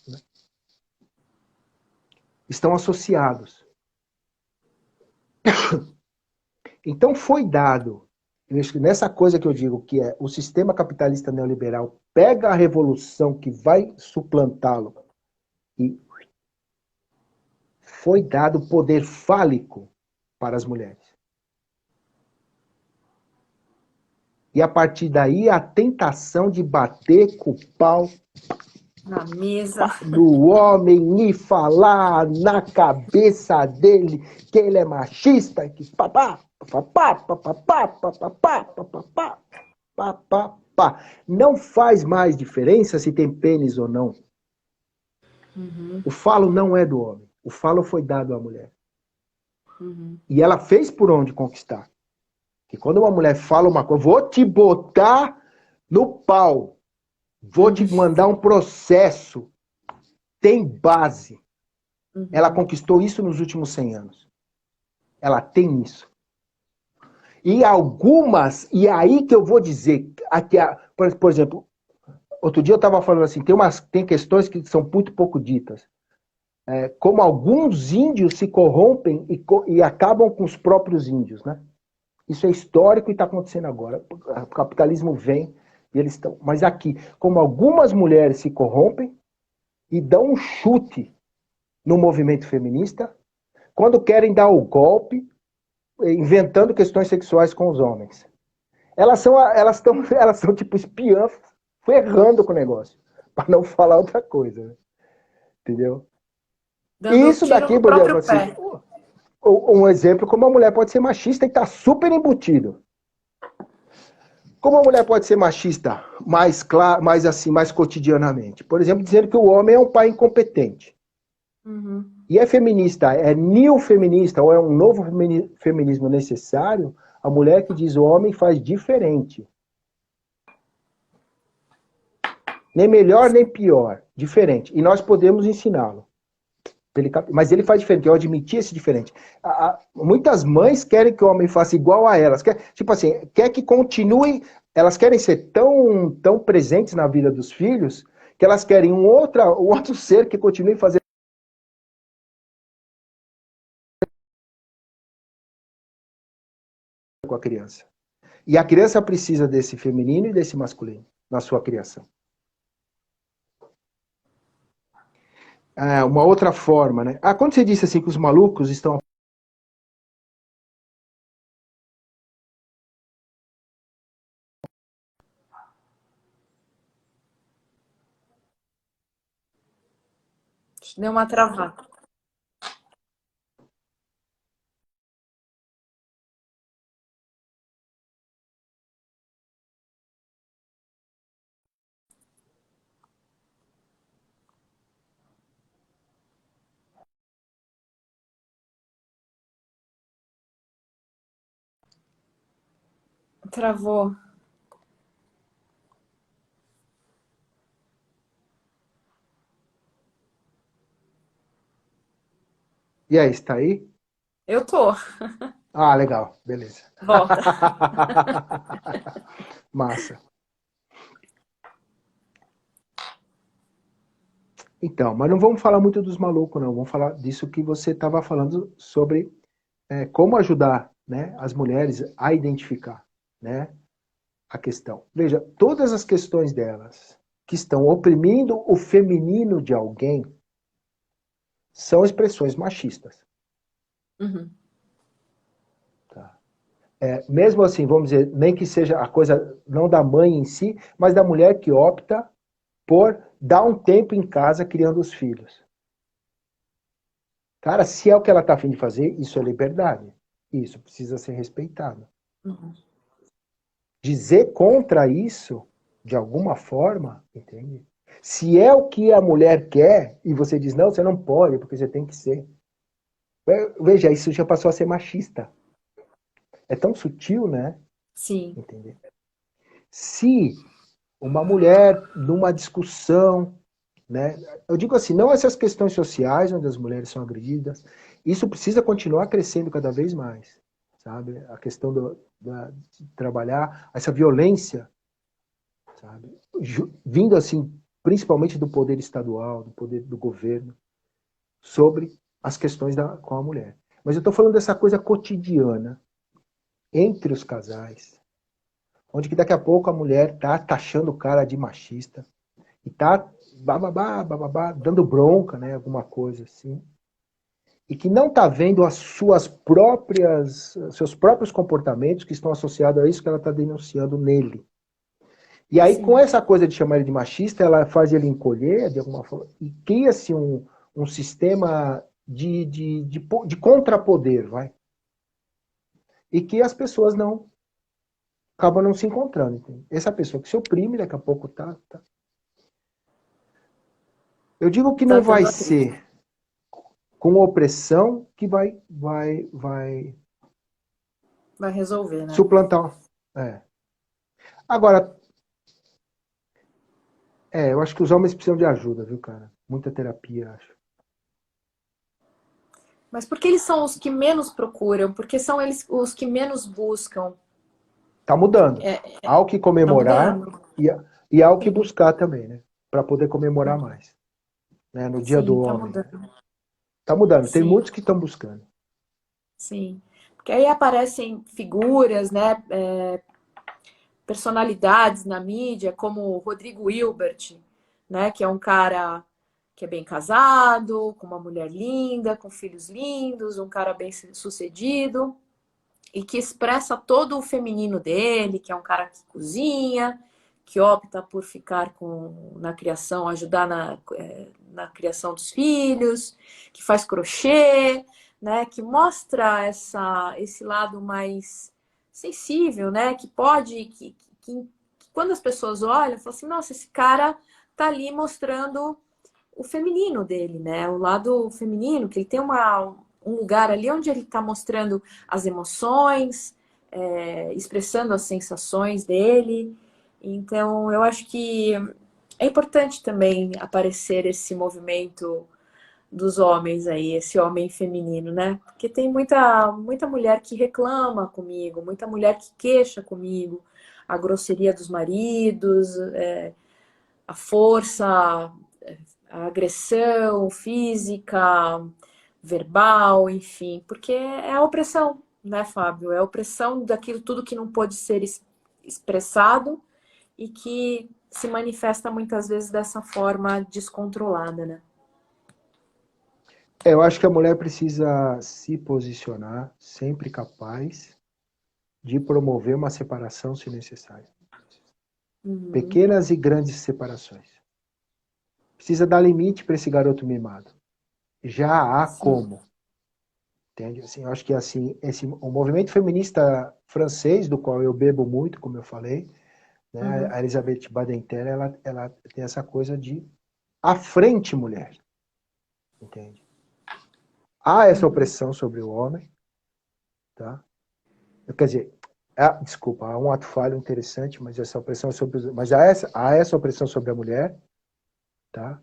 né, estão associados. Então, foi dado, nessa coisa que eu digo, que é o sistema capitalista neoliberal pega a revolução que vai suplantá-lo e foi dado poder fálico para as mulheres. E a partir daí a tentação de bater com o pau Na mesa. no homem e falar na cabeça dele que ele é machista, que papá, papá, papá, papá, papá, papá, papá. Não faz mais diferença se tem pênis ou não. Uhum. O falo não é do homem. O falo foi dado à mulher. Uhum. E ela fez por onde conquistar. Que quando uma mulher fala uma coisa, vou te botar no pau, vou te mandar um processo, tem base. Uhum. Ela conquistou isso nos últimos 100 anos. Ela tem isso. E algumas, e é aí que eu vou dizer, aqui, por exemplo, outro dia eu estava falando assim, tem questões que são muito pouco ditas. Como alguns índios se corrompem e acabam com os próprios índios, né? Isso é histórico e está acontecendo agora. O capitalismo vem e eles estão. Mas aqui, como algumas mulheres se corrompem e dão um chute no movimento feminista, quando querem dar o golpe, inventando questões sexuais com os homens. Elas são tipo espiãs, ferrando com o negócio. Para não falar outra coisa. Né? Entendeu? E Dando isso tiro daqui, no por exemplo, próprio assim, pé. um exemplo como uma mulher pode ser machista e tá super embutido. Como a mulher pode ser machista mais claro, mais assim, mais cotidianamente? Por exemplo, dizendo que o homem é um pai incompetente. Uhum. E é feminista, é new feminista, ou é um novo feminismo necessário, a mulher que diz o homem faz diferente. Nem melhor, nem pior. Diferente. E nós podemos ensiná-lo. Mas ele faz diferente, eu admiti esse diferente. Muitas mães querem que o homem faça igual a elas. Tipo assim, quer que continue. Elas querem ser tão presentes na vida dos filhos que elas querem um outro ser que continue fazendo com a criança. E a criança precisa desse feminino e desse masculino na sua criação. Uma outra forma, né? Quando você disse assim que os malucos estão... Deu uma travada. Travou. E aí, está aí? Eu tô. Legal, beleza. Volta. Massa. Então, mas não vamos falar muito dos malucos, não. Vamos falar disso que você estava falando sobre como ajudar, né, as mulheres a identificar, né, a questão. Veja, todas as questões delas que estão oprimindo o feminino de alguém são expressões machistas. Uhum. Tá? Mesmo assim, vamos dizer, nem que seja a coisa não da mãe em si, mas da mulher que opta por dar um tempo em casa criando os filhos. Cara, se é o que ela está a fim de fazer, isso é liberdade. Isso precisa ser respeitado. Uhum. Dizer contra isso, de alguma forma, entende? Se é o que a mulher quer, e você diz, não, você não pode, porque você tem que ser. Veja, isso já passou a ser machista. É tão sutil, né? Sim. Entende? Se uma mulher, numa discussão, né? Eu digo assim, não essas questões sociais onde as mulheres são agredidas, isso precisa continuar crescendo cada vez mais, sabe? A questão de trabalhar essa violência, sabe? Vindo assim, principalmente do poder estadual, do poder do governo, sobre as questões com a mulher. Mas eu estou falando dessa coisa cotidiana entre os casais, onde que daqui a pouco a mulher tá taxando o cara de machista e tá bababá, dando bronca, né, alguma coisa assim, e que não tá vendo seus próprios comportamentos que estão associados a isso que ela está denunciando nele. E aí, com Sim. essa coisa de chamar ele de machista, ela faz ele encolher, de alguma forma, e cria-se um sistema de contrapoder, vai. E que as pessoas acabam não se encontrando. Entende? Essa pessoa que se oprime, daqui a pouco tá. Eu digo que Tá não vai dando atrito. ser com opressão que vai Vai resolver, né? suplantar. Agora, eu acho que os homens precisam de ajuda, viu, cara? Muita terapia, acho. Mas por que eles são os que menos procuram? Porque são eles os que menos buscam. Tá mudando. É, Há o que tá comemorar mudando? e há o que Sim. buscar também, né? Para poder comemorar mais. Né? No Dia do Sim, tá Homem. Né? mudando. Tá mudando. Tem Sim, muitos que estão buscando. sim. Porque aí aparecem figuras, né? Personalidades na mídia, como o Rodrigo Hilbert, né? Que é um cara que é bem casado, com uma mulher linda, com filhos lindos, um cara bem sucedido e que expressa todo o feminino dele, que é um cara que cozinha, que opta por ficar na criação, ajudar na criação dos filhos, que faz crochê, né? Que mostra esse lado mais sensível, né? Que que quando as pessoas olham, falam assim, nossa, esse cara tá ali mostrando o feminino dele, né? O lado feminino, que ele tem um lugar ali onde ele está mostrando as emoções, expressando as sensações dele. Então, eu acho que é importante também aparecer esse movimento dos homens aí, esse homem feminino, né? Porque tem muita mulher que reclama comigo, muita mulher que queixa comigo a grosseria dos maridos, a força, a agressão física, verbal, enfim, porque é a opressão, né, Fábio? É a opressão daquilo tudo que não pode ser expressado e que se manifesta muitas vezes dessa forma descontrolada, né? Eu acho que a mulher precisa se posicionar, sempre capaz de promover uma separação se necessário. Uhum. Pequenas e grandes separações. Precisa dar limite para esse garoto mimado. Já há Sim. como. Entende? Assim, eu acho que assim, o movimento feminista francês, do qual eu bebo muito, como eu falei, né, Uhum. a Elizabeth Badinter, ela tem essa coisa de à frente mulher. Entende? Há essa Uhum. opressão sobre o homem, tá? Quer dizer, desculpa, há um ato falho interessante, mas essa opressão sobre, mas há essa opressão sobre a mulher, tá?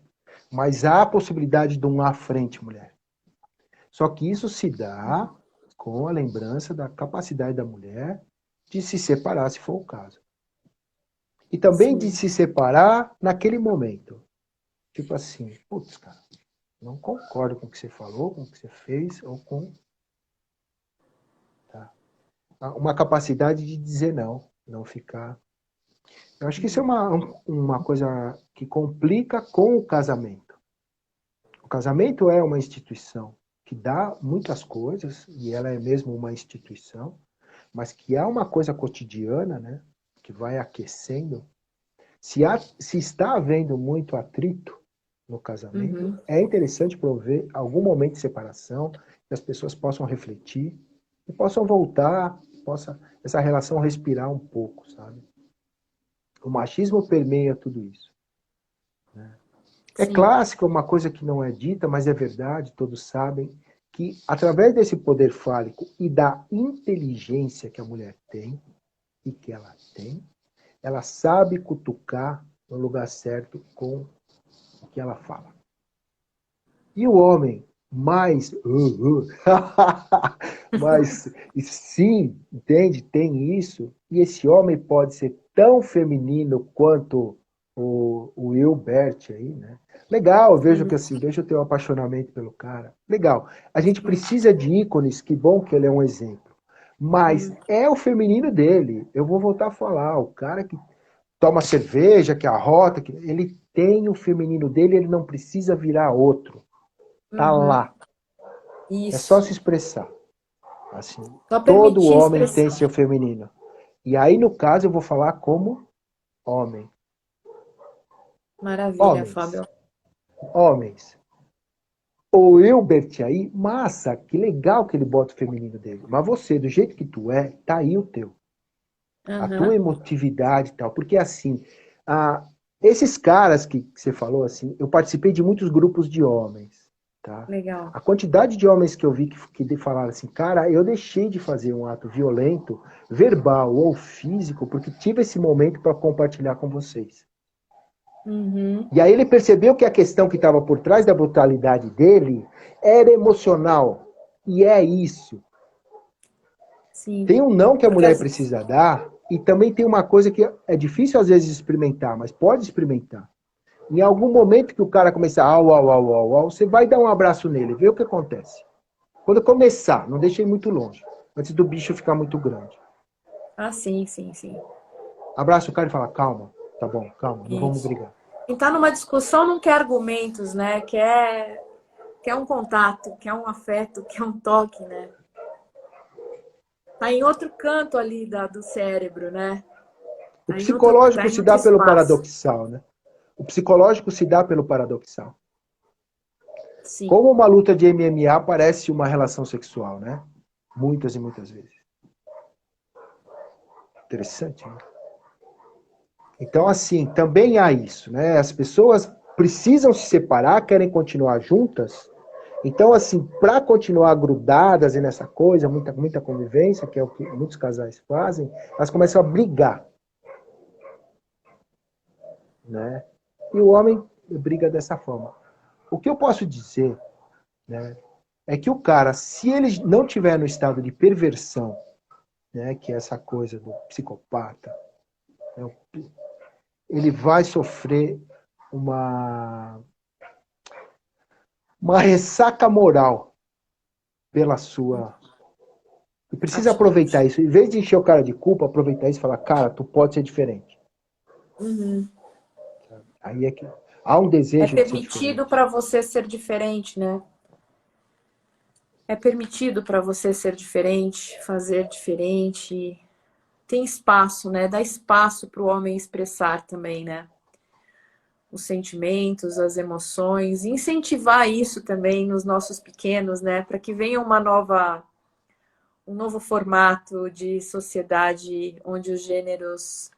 Mas há a possibilidade de um à frente mulher. Só que isso se dá com a lembrança da capacidade da mulher de se separar, se for o caso. E também de Sim. se separar naquele momento. Tipo assim, putz, cara, não concordo com o que você falou, com o que você fez, ou com. Tá? Uma capacidade de dizer não, não ficar. Eu acho que isso é uma coisa que complica com o casamento. O casamento é uma instituição que dá muitas coisas, e ela é mesmo uma instituição, mas que há uma coisa cotidiana, né, que vai aquecendo. Se está havendo muito atrito no casamento, Uhum. é interessante prover algum momento de separação, que as pessoas possam refletir e possam voltar, possa essa relação respirar um pouco, sabe? O machismo permeia tudo isso. É Sim. clássico, uma coisa que não é dita, mas é verdade, todos sabem, que através desse poder fálico e da inteligência que a mulher tem, e que ela tem, ela sabe cutucar no lugar certo com o que ela fala. E o homem mas sim, entende? Tem isso. E esse homem pode ser tão feminino quanto o Hilbert aí, né? Legal, eu vejo Sim. que assim, vejo o teu apaixonamento pelo cara. Legal. A gente precisa de ícones, que bom que ele é um exemplo. Mas Uhum. é o feminino dele. Eu vou voltar a falar. O cara que toma cerveja, que arrota, ele tem o feminino dele, ele não precisa virar outro. Tá Uhum. lá. É só Isso. se expressar. Assim, Só todo permitir homem tem expressar. seu feminino. E aí, no caso, eu vou falar como homem. Maravilha, Homens. Fábio. Homens. O Hilbert aí, massa, que legal que ele bota o feminino dele. Mas você, do jeito que tu é, tá aí o teu. A tua Aham. emotividade e tal. Porque assim, esses caras que você falou, assim, eu participei de muitos grupos de homens, tá? Legal. A quantidade de homens que eu vi que falaram assim, cara, eu deixei de fazer um ato violento, verbal ou físico, porque tive esse momento para compartilhar com vocês. Uhum. E aí ele percebeu que a questão que estava por trás da brutalidade dele era emocional. E é isso. Sim. Tem um não que a Porque mulher às vezes. precisa dar, e também tem uma coisa que é difícil às vezes experimentar, mas pode experimentar. Em algum momento que o cara começar au, au, au, au, au, você vai dar um abraço nele, vê o que acontece. Quando começar, não deixe ir muito longe, antes do bicho ficar muito grande. Ah, sim, sim, sim. Abraça o cara e fala, calma, tá bom, calma, não vamos Isso. brigar. Quem tá numa discussão não quer argumentos, né? Quer um contato, quer um afeto, quer um toque, né? Tá em outro canto ali do cérebro, né? O Tá psicológico em se outro dá pelo espaço. paradoxal, né? O psicológico se dá pelo paradoxal. Sim. Como uma luta de MMA parece uma relação sexual, né? Muitas e muitas vezes. Interessante, né? Então, assim, também há isso, né? As pessoas precisam se separar, querem continuar juntas. Então, assim, para continuar grudadas nessa coisa, muita convivência, que é o que muitos casais fazem, elas começam a brigar, né? E o homem briga dessa forma. O que eu posso dizer, né, é que o cara, se ele não tiver no estado de perversão, né, que é essa coisa do psicopata, né, ele vai sofrer uma, uma ressaca moral pela sua. E precisa aproveitar Atitude. isso. Em vez de encher o cara de culpa, aproveitar isso e falar, cara, tu pode ser diferente. Uhum. Aí é que há um É desejo de ser permitido diferente. para você ser diferente, né? É permitido para você ser diferente, fazer diferente. Tem espaço, né? Dá espaço para o homem expressar também, né? Os sentimentos, as emoções, e incentivar isso também nos nossos pequenos, né? Para que venha um novo formato de sociedade onde os gêneros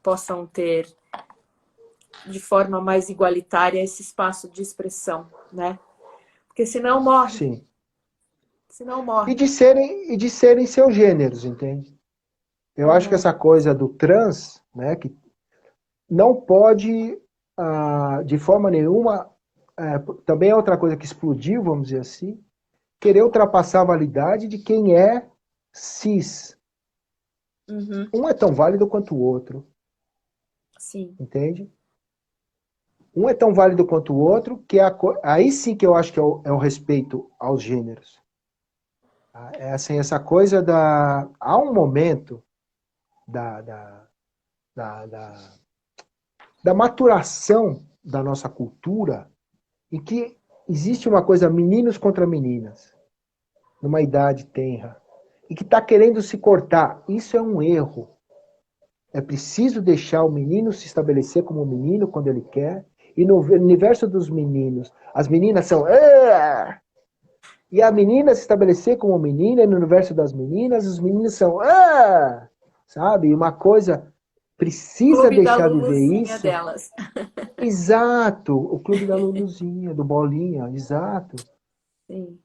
possam ter de forma mais igualitária esse espaço de expressão, né? Porque senão morre, Sim. senão morre. E de serem seus gêneros, entende? Eu acho que Uhum. essa coisa do trans, né, que não pode, de forma nenhuma, também é outra coisa que explodiu, vamos dizer assim, querer ultrapassar a validade de quem é cis. Uhum. Um é tão válido quanto o outro, Sim. entende? Um é tão válido quanto o outro, que aí sim que eu acho que é o respeito aos gêneros. É assim, essa coisa da. Há um momento da, da, da da maturação da nossa cultura, em que existe uma coisa meninos contra meninas, numa idade tenra, e que está querendo se cortar. Isso é um erro. É preciso deixar o menino se estabelecer como menino quando ele quer, e no universo dos meninos, as meninas são. "Ah!" E a menina se estabelecer como menina, e no universo das meninas, os meninos são. "Ah!" Sabe? Uma coisa. Precisa Clube da deixar viver Luluzinha isso. delas. Exato, o clube da Luluzinha, do Bolinha, exato. Sim.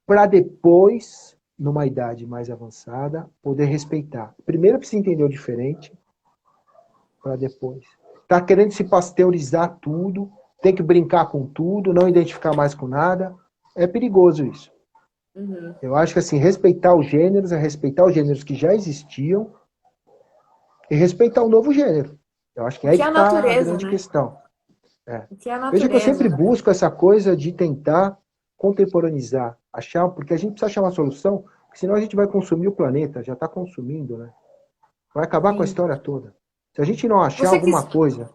Para depois, numa idade mais avançada, poder respeitar. Primeiro precisa entender o diferente, para depois. Tá querendo se pasteurizar tudo, tem que brincar com tudo, não identificar mais com nada. É perigoso isso. Uhum. Eu acho que assim, respeitar os gêneros é respeitar os gêneros que já existiam e respeitar o novo gênero. Eu acho que O é aí que é que a está a natureza, grande né? questão. É. O que é a Veja que eu natureza, sempre né? busco essa coisa de tentar contemporaneizar, achar, porque a gente precisa achar uma solução, porque senão a gente vai consumir o planeta, já está consumindo, né? Vai acabar com a Sim. história toda. Se a gente não achar Você que, alguma coisa,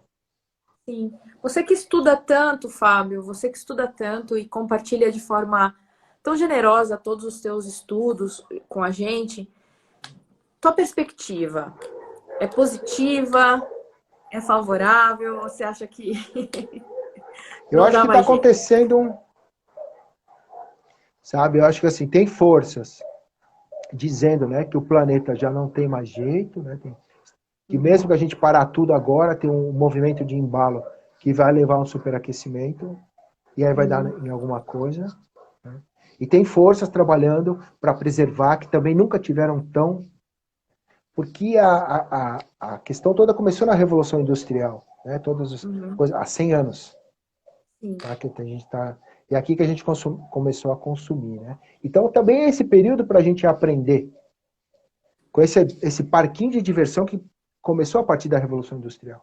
sim. Você que estuda tanto, Fábio, você que estuda tanto e compartilha de forma tão generosa todos os teus estudos com a gente, tua perspectiva é positiva? É favorável? Você acha que eu não acho dá que está mais jeito? acontecendo, sabe? Eu acho que assim, tem forças dizendo, né, que o planeta já não tem mais jeito, né? Que mesmo Uhum. que a gente parar tudo agora, tem um movimento de embalo que vai levar a um superaquecimento, e aí vai dar Uhum. em alguma coisa. Né? E tem forças trabalhando para preservar, que também nunca tiveram tão. Porque a questão toda começou na Revolução Industrial, né? Todas as Uhum. coisas, há 100 anos. Sim. Tá? Que a gente tá, e aqui que a gente começou a consumir. Né? Então também é esse período para a gente aprender com esse parquinho de diversão que começou a partir da Revolução Industrial.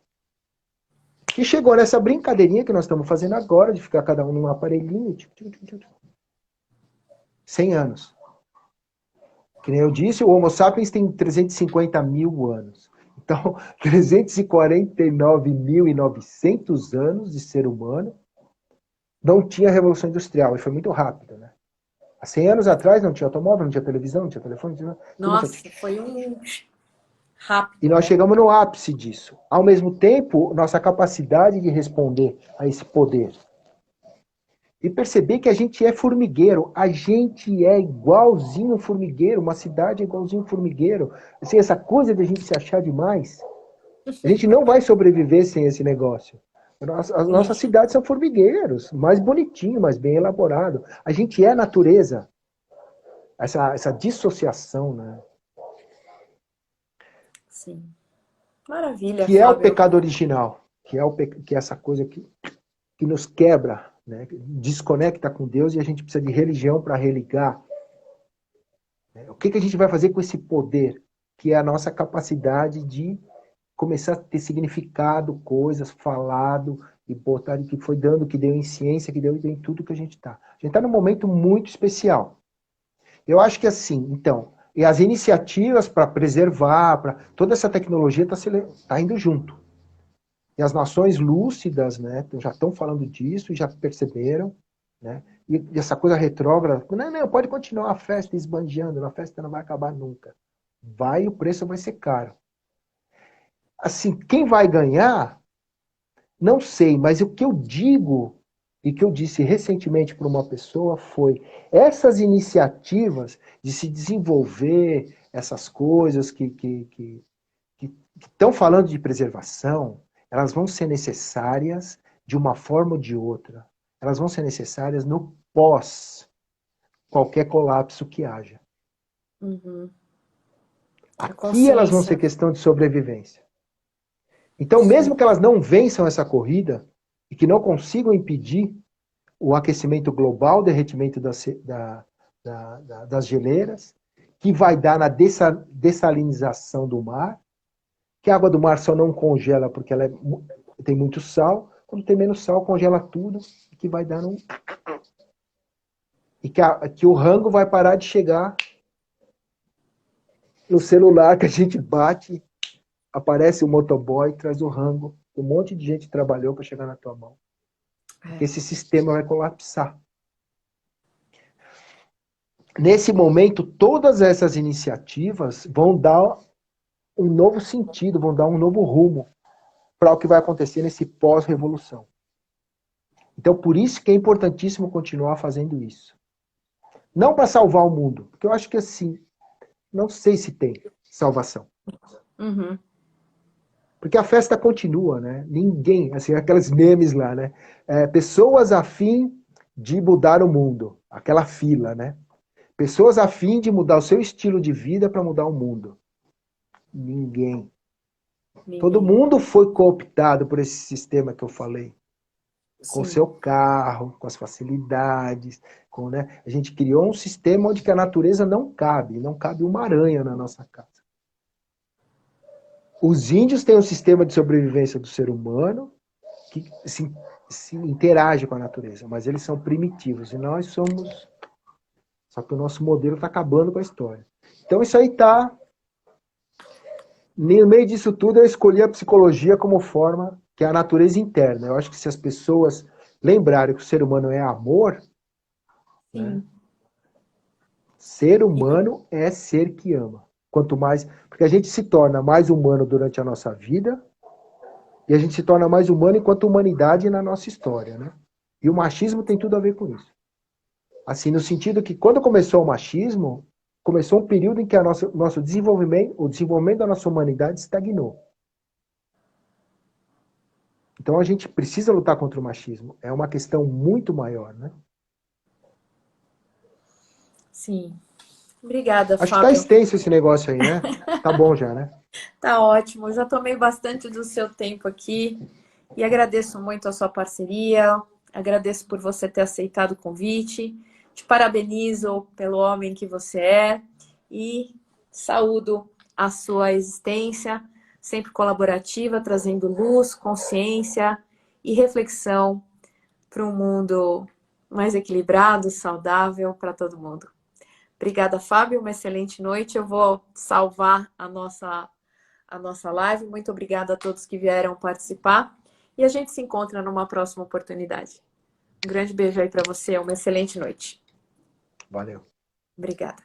Que chegou nessa brincadeirinha que nós estamos fazendo agora, de ficar cada um num aparelhinho, 100 anos. Que nem eu disse, o Homo sapiens tem 350 mil anos. Então, 349.900 anos de ser humano não tinha Revolução Industrial, e foi muito rápido, né? Há 100 anos atrás não tinha automóvel, não tinha televisão, não tinha telefone, não tinha, tudo foi... Nossa, foi um E rápido, nós né? chegamos no ápice disso. Ao mesmo tempo, nossa capacidade de responder a esse poder e perceber que a gente é formigueiro, a gente é igualzinho formigueiro, uma cidade é igualzinho formigueiro. Assim, essa coisa de a gente se achar demais, A gente não vai sobreviver sem esse negócio. As nossas Sim, cidades são formigueiros, mais bonitinho, mais bem elaborado. A gente é natureza. Essa dissociação, né? sim. Maravilha, Que é o Fábio. pecado original, que é essa coisa que nos quebra, né? Desconecta com Deus e a gente precisa de religião para religar. O que a gente vai fazer com esse poder? Que é a nossa capacidade de começar a ter significado, coisas, falado, e botar que foi dando, que deu em ciência, que deu em tudo que a gente está. A gente está num momento muito especial. Eu acho que assim, então, e as iniciativas para preservar, para toda essa tecnologia está indo junto. E as nações lúcidas, né, já estão falando disso, já perceberam, né? E essa coisa retrógrada, não, pode continuar a festa esbanjando, a festa não vai acabar nunca. O preço vai ser caro. Assim, quem vai ganhar, não sei, mas o que eu digo e que eu disse recentemente para uma pessoa foi essas iniciativas de se desenvolver essas coisas que estão falando de preservação, elas vão ser necessárias de uma forma ou de outra. Elas vão ser necessárias no pós qualquer colapso que haja. Uhum. A Aqui elas vão ser consciência. questão de sobrevivência. Então, Sim. mesmo que elas não vençam essa corrida e que não consigam impedir o aquecimento global, o derretimento das geleiras, que vai dar na dessalinização do mar, que a água do mar só não congela porque ela tem muito sal, quando tem menos sal, congela tudo, que vai dar num... E que o rango vai parar de chegar no celular que a gente bate, aparece o motoboy, traz o rango, um monte de gente trabalhou para chegar na tua mão. Porque É. esse sistema vai colapsar. Nesse momento, todas essas iniciativas vão dar um novo sentido, vão dar um novo rumo para o que vai acontecer nesse pós-revolução. Então, por isso que é importantíssimo continuar fazendo isso. Não para salvar o mundo, porque eu acho que assim, não sei se tem salvação. Uhum. Porque a festa continua, né? Ninguém, assim, aquelas memes lá, né? Pessoas a fim de mudar o mundo, aquela fila, né? Pessoas a fim de mudar o seu estilo de vida para mudar o mundo. Ninguém. Todo Ninguém. mundo foi cooptado por esse sistema que eu falei. Com o Sim. seu carro, com as facilidades, né? A gente criou um sistema onde que a natureza não cabe uma aranha na nossa casa. Os índios têm um sistema de sobrevivência do ser humano que se interage com a natureza, mas eles são primitivos e nós somos. Só que o nosso modelo está acabando com a história. Então isso aí está. No meio disso tudo, eu escolhi a psicologia como forma, que é a natureza interna. Eu acho que se as pessoas lembrarem que o ser humano é amor, né? Sim. Ser E humano é ser que ama. Quanto mais. Porque a gente se torna mais humano durante a nossa vida e a gente se torna mais humano enquanto humanidade na nossa história, né? E o machismo tem tudo a ver com isso. Assim, no sentido que quando começou o machismo, começou um período em que nosso desenvolvimento, o desenvolvimento da nossa humanidade estagnou. Então a gente precisa lutar contra o machismo. É uma questão muito maior, né? sim. Obrigada, Acho que tá Fábio. extenso esse negócio aí, né? Tá bom já, né? Tá ótimo. Já tomei bastante do seu tempo aqui e agradeço muito a sua parceria. Agradeço por você ter aceitado o convite. Te parabenizo pelo homem que você é e saúdo a sua existência, sempre colaborativa, trazendo luz, consciência e reflexão para um mundo mais equilibrado, saudável para todo mundo. Obrigada, Fábio. Uma excelente noite. Eu vou salvar a nossa live. Muito obrigada a todos que vieram participar. E a gente se encontra numa próxima oportunidade. Um grande beijo aí para você. Uma excelente noite. Valeu. Obrigada.